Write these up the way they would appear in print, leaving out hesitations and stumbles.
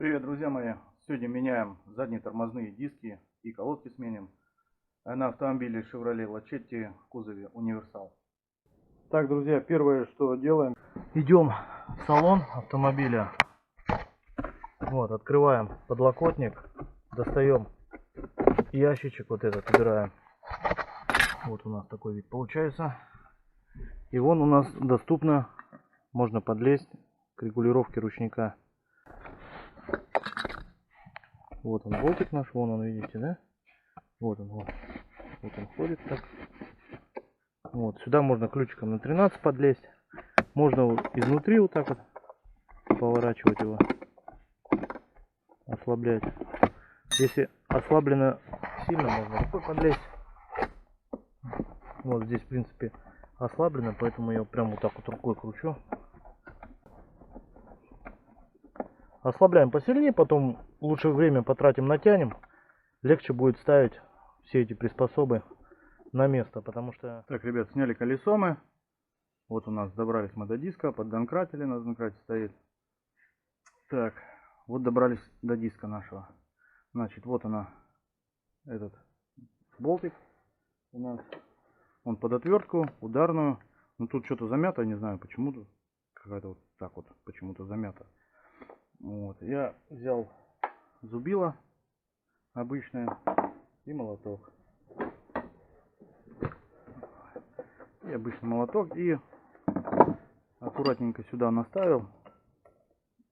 Привет, друзья мои! Сегодня меняем задние тормозные диски и колодки сменим на автомобиле Chevrolet Lachetti в кузове универсал. Так, друзья, первое, что делаем, идем в салон автомобиля. Вот, открываем подлокотник, достаем ящичек, вот этот убираем. Вот у нас такой вид получается. И вон у нас доступно, можно подлезть к регулировке ручника. Вот он, болтик наш, вон он, видите, да? Вот он, вот он ходит так. Вот, сюда можно ключиком на 13 подлезть. Можно вот изнутри вот так вот поворачивать его, ослаблять. Если ослаблено сильно, можно рукой подлезть. Вот здесь, в принципе, ослаблено, поэтому я прям вот так вот рукой кручу. Ослабляем посильнее, потом лучше время потратим, натянем. Легче будет ставить все эти приспособы на место, потому что... Так, ребят, сняли колесо мы. Вот у нас добрались мы до диска, поддонкратили, на донкрате стоит. Так, вот добрались до диска нашего. Значит, вот она, этот болтик у нас. Он под отвертку, ударную. Но тут что-то замято, не знаю почему-то. Какая-то вот так вот почему-то замято. Вот, я взял зубило обычное и молоток. И обычный молоток. И аккуратненько сюда наставил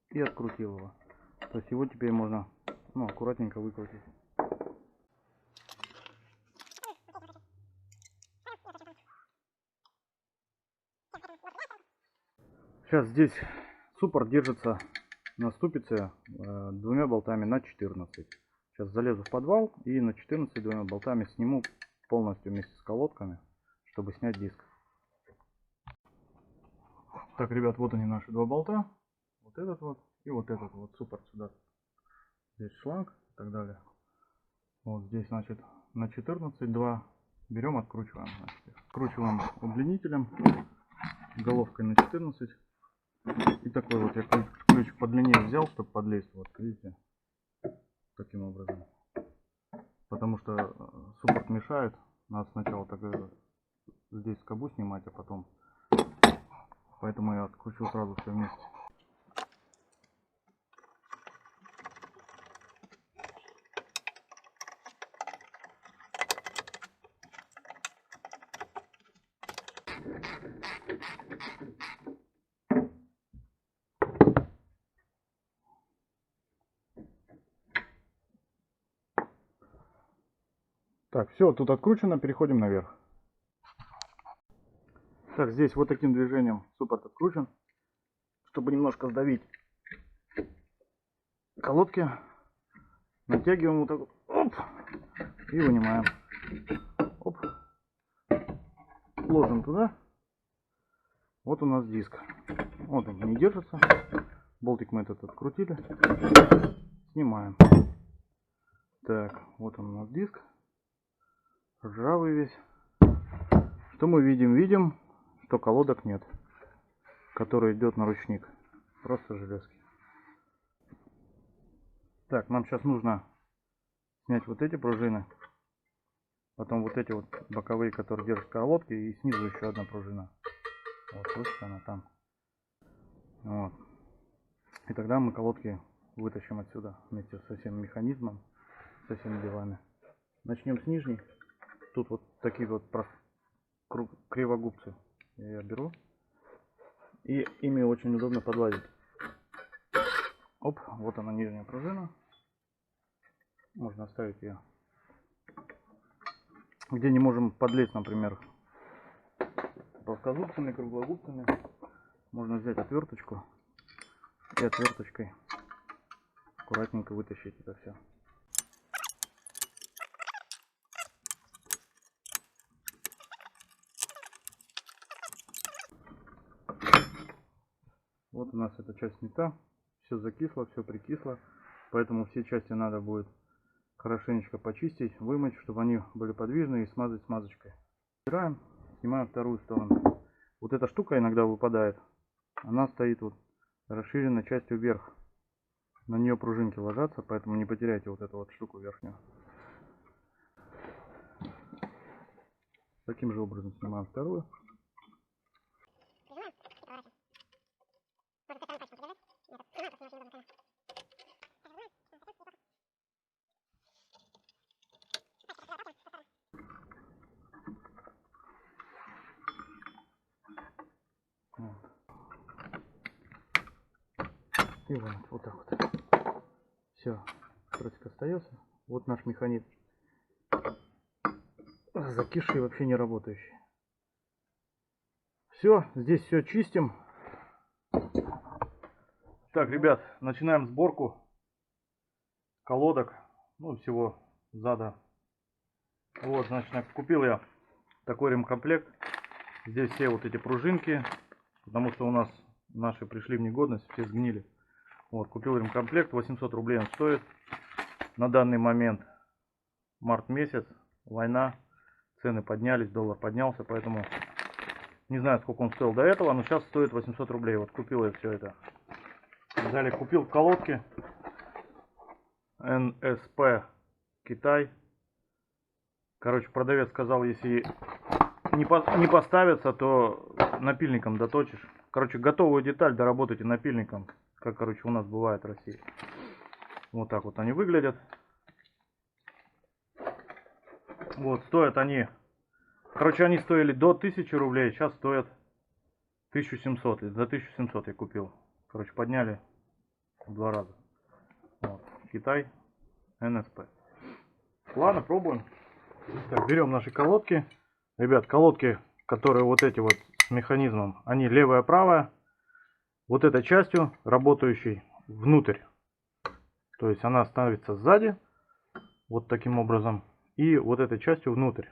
и открутил его. То есть его теперь можно, аккуратненько выкрутить. Сейчас здесь суппорт держится на ступице двумя болтами на 14. Сейчас залезу в подвал и на 14 двумя болтами сниму полностью вместе с колодками, чтобы снять диск. Так, ребят, вот они наши два болта. Вот этот вот и вот этот вот суппорт сюда. Здесь шланг и так далее. Вот здесь, значит, на 14 2 берем, откручиваем. Значит, откручиваем удлинителем, головкой на 14. И такой вот я ключик подлиннее взял, чтобы подлезть. Вот, видите, таким образом. Потому что суппорт мешает. Надо сначала так здесь скобу снимать, а потом. Поэтому я откручу сразу все вместе. Так, все, тут откручено, переходим наверх. Так, здесь вот таким движением суппорт откручен, чтобы немножко сдавить колодки. Натягиваем вот так вот, оп, и вынимаем. Оп, ложим туда. Вот у нас диск. Вот он не держится. Болтик мы этот открутили. Снимаем. Так, вот он у нас диск. Ржавый весь. Что мы видим? Видим, что колодок нет, который идет на ручник. Просто железки. Так, нам сейчас нужно снять вот эти пружины. Потом вот эти вот боковые, которые держат колодки. И снизу еще одна пружина. Вот, слышите, она там. Вот. И тогда мы колодки вытащим отсюда вместе со всем механизмом, со всеми делами. Начнем с нижней. Тут вот такие вот кривогубцы я беру. И ими очень удобно подлазить. Оп, вот она нижняя пружина. Можно оставить ее. Где не можем подлезть, например, плоскогубцами, круглогубцами, можно взять отверточку и отверточкой аккуратненько вытащить это все. Вот у нас эта часть снята, все закисло, все прикисло, поэтому все части надо будет хорошенечко почистить, вымыть, чтобы они были подвижны, и смазать смазочкой. Убираем, снимаем вторую сторону. Вот эта штука иногда выпадает, она стоит вот расширенной частью вверх. на нее пружинки ложатся, поэтому не потеряйте вот эту вот штуку верхнюю. Таким же образом снимаем вторую. И вот так вот. Все, тросик остается. Вот наш механизм. Закисший, вообще не работающий. Все, здесь все чистим. Так, ребят, начинаем сборку колодок. Ну, всего зада. Вот, значит, купил я такой ремкомплект. Здесь все вот эти пружинки, потому что у нас наши пришли в негодность, все сгнили. Вот, купил ремкомплект, 800 рублей он стоит. На данный момент март месяц, война, цены поднялись, доллар поднялся, поэтому не знаю, сколько он стоил до этого, но сейчас стоит 800 рублей. Вот купил я все это. Далее купил колодки НСП Китай. Короче, продавец сказал, если не поставится, то напильником доточишь. Короче, готовую деталь доработайте напильником, как, короче, у нас бывает в России. Вот так вот они выглядят. Вот, стоят они... Короче, они стоили до 1000 рублей, сейчас стоят 1700. За 1700 я купил. Короче, подняли в 2 раза. Вот. Китай, НСП. Ладно, пробуем. Так, берем наши колодки. Ребят, колодки, которые вот эти вот с механизмом, они левая, правая. Вот этой частью, работающей внутрь. То есть она ставится сзади. Вот таким образом. И вот этой частью внутрь.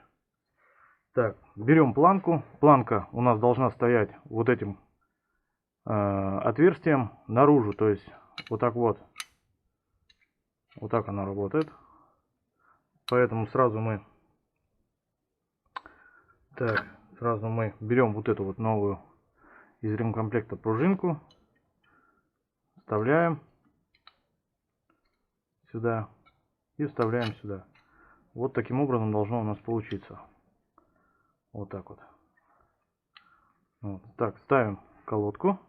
Так, берем планку. Планка у нас должна стоять вот этим отверстием наружу. То есть вот так вот. Вот так она работает. Поэтому сразу мы берем вот эту вот новую из ремкомплекта пружинку. Вставляем сюда и вставляем сюда. Вот таким образом должно у нас получиться. Вот так вот. Вот. Так, ставим колодку.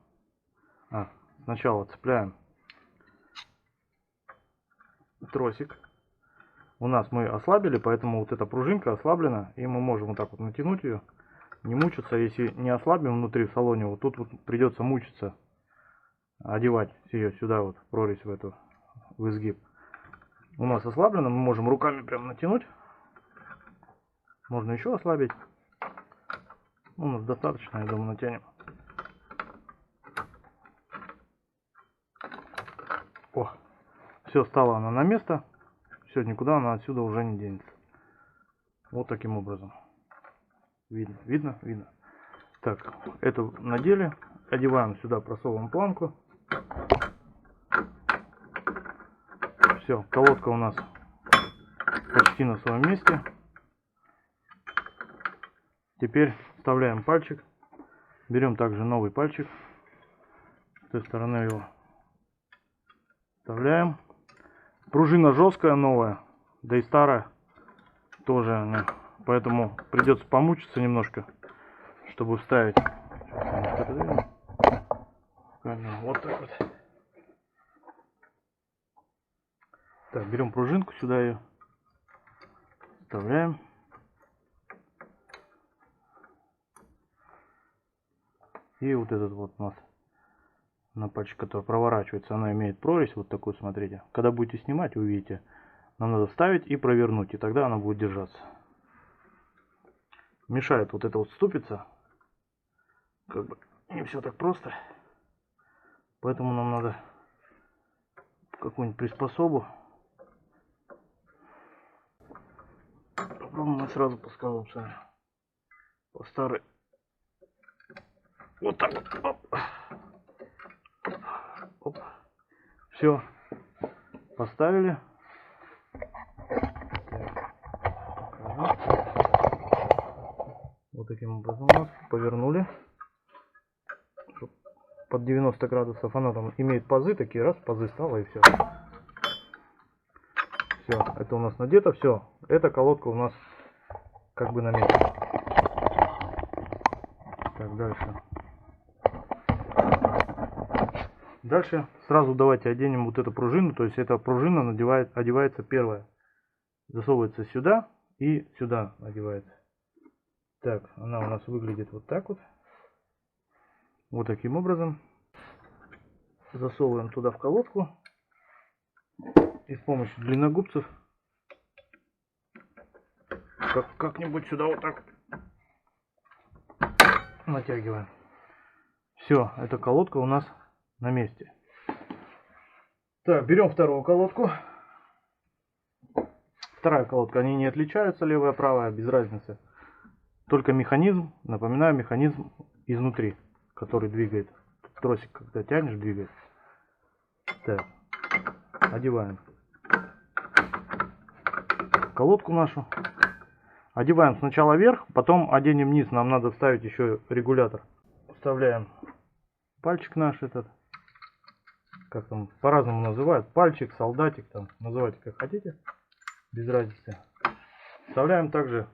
Сначала цепляем тросик. У нас мы ослабили, поэтому вот эта пружинка ослаблена, и мы можем вот так вот натянуть ее, не мучиться. Если не ослабим внутри в салоне, вот тут вот придется мучиться, одевать ее сюда вот, прорезь в эту, в изгиб. У нас ослаблено, мы можем руками прям натянуть. Можно еще ослабить. У нас достаточно, я думаю, натянем. О, все, стала она на место. Все, никуда она отсюда уже не денется. Вот таким образом. Видно? Так, это надели. Одеваем сюда, просовываем планку. Все, колодка у нас почти на своем месте. Теперь вставляем пальчик. Берем также новый пальчик. С той стороны его вставляем. Пружина жесткая, новая, да и старая тоже, поэтому придется помучиться немножко, чтобы вставить. Вот так вот. Так, берем пружинку, сюда ее вставляем. И вот этот вот у нас на пальчик, который проворачивается, она имеет прорезь вот такую, смотрите. Когда будете снимать, увидите, нам надо вставить и провернуть, и тогда она будет держаться. Мешает вот эта вот ступица, как бы не все так просто, поэтому нам надо какую-нибудь приспособу. Попробуем мы сразу по скалопсам, по старой. Вот так вот. Оп. Оп. Все, поставили. Вот таким образом у нас повернули, чтобы под 90 градусов. Она там имеет пазы такие, раз, пазы стало и все. Все, это у нас надето, все. Эта колодка у нас как бы на месте. Так, дальше. Дальше сразу давайте оденем вот эту пружину. То есть эта пружина одевается первая. Засовывается сюда и сюда одевается. Так, она у нас выглядит вот так вот. Вот таким образом. Засовываем туда в колодку. И с помощью длинногубцев как-нибудь сюда вот так натягиваем. Все, эта колодка у нас на месте. Так, берем вторую колодку. Вторая колодка, они не отличаются, левая, правая, без разницы. Только механизм, напоминаю, механизм изнутри, который двигает. Тросик, когда тянешь, двигает. Так, одеваем колодку нашу. Одеваем сначала вверх, потом оденем вниз. Нам надо вставить еще регулятор. Вставляем пальчик наш этот. Как там по-разному называют. Пальчик, солдатик, там называйте как хотите. Без разницы. Вставляем также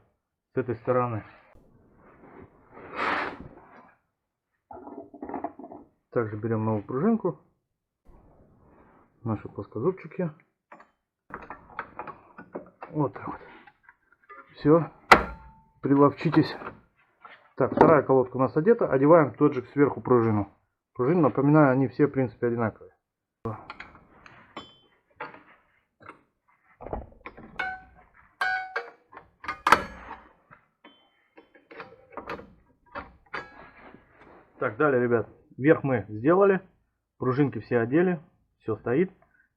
с этой стороны. Также берем новую пружинку. Наши плоскозубчики. Вот так вот. Все. Приловчитесь. Так, вторая колодка у нас одета. Одеваем тот же сверху пружину. Пружины, напоминаю, они все в принципе одинаковые. Так, далее, ребят. Вверх мы сделали. Пружинки все одели. Все стоит.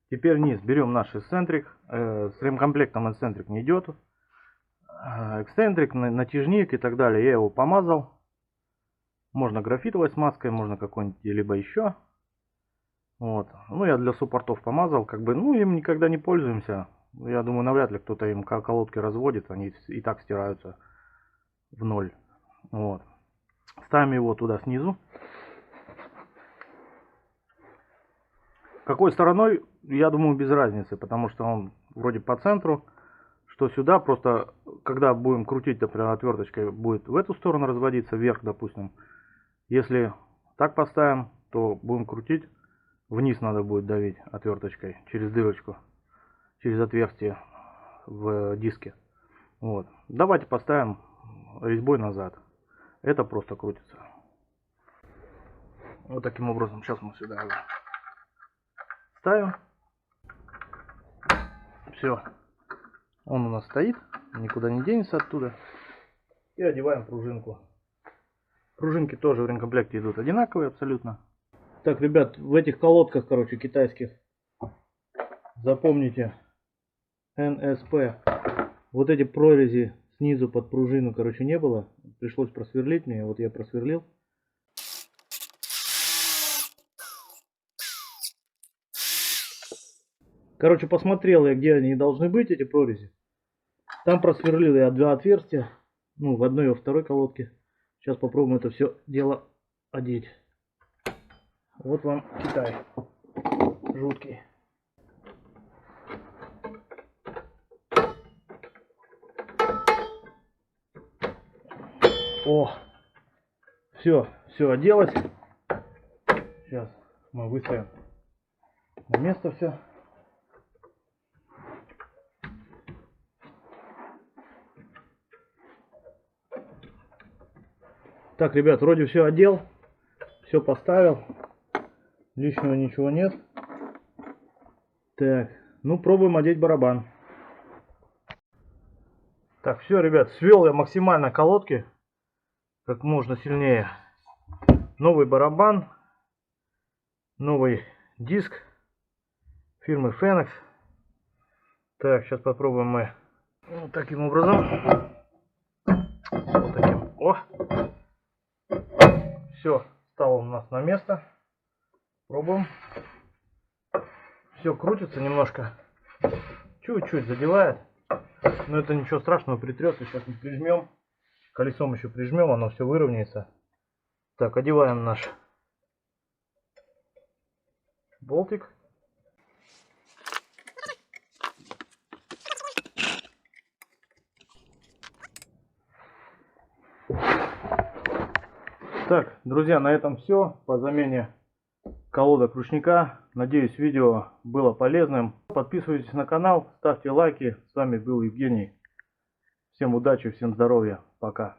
Теперь низ. Берем наш эксцентрик. С ремкомплектом эксцентрик не идет. Эксцентрик, натяжник и так далее. Я его помазал. Можно графитовой смазкой, можно какой-нибудь либо еще. Вот. Ну, я для суппортов помазал. Как бы, ну, им никогда не пользуемся. Я думаю, навряд ли кто-то им колодки разводит. Они и так стираются в ноль. Вот. Ставим его туда снизу. Какой стороной, я думаю, без разницы, потому что он вроде по центру, что сюда, просто когда будем крутить, например, отверточкой, будет в эту сторону разводиться, вверх, допустим. Если так поставим, то будем крутить, вниз надо будет давить отверточкой через дырочку, через отверстие в диске. Вот. Давайте поставим резьбой назад. Это просто крутится. Вот таким образом. Сейчас мы сюда его ставим. Все. Он у нас стоит. Никуда не денется оттуда. И одеваем пружинку. Пружинки тоже в ремкомплекте идут одинаковые абсолютно. Так, ребят, в этих колодках, короче, китайских, запомните, НСП. Вот эти прорези снизу под пружину, короче, не было. Пришлось просверлить мне. Вот я просверлил. Короче, посмотрел я, где они должны быть, эти прорези. Там просверлил я 2 отверстия. Ну, в одной и во второй колодке. Сейчас попробуем это все дело одеть. Вот вам Китай. Жуткий. О! Все оделось. Сейчас мы выставим на место все. Так, ребят, вроде все одел, все поставил, лишнего ничего нет. Так, ну пробуем одеть барабан. Так, все, ребят, свел я максимально колодки, как можно сильнее. Новый барабан, новый диск фирмы Phoenix. Так, сейчас попробуем мы вот таким образом. Вот таким. О! Все, стало у нас на место. Пробуем. Все крутится немножко. Чуть-чуть задевает. Но это ничего страшного, притрется. Сейчас мы прижмем. Колесом еще прижмем, оно все выровняется. Так, одеваем наш болтик. Так, друзья, на этом все по замене колодок ручника. Надеюсь, видео было полезным. Подписывайтесь на канал, ставьте лайки. С вами был Евгений. Всем удачи, всем здоровья. Пока.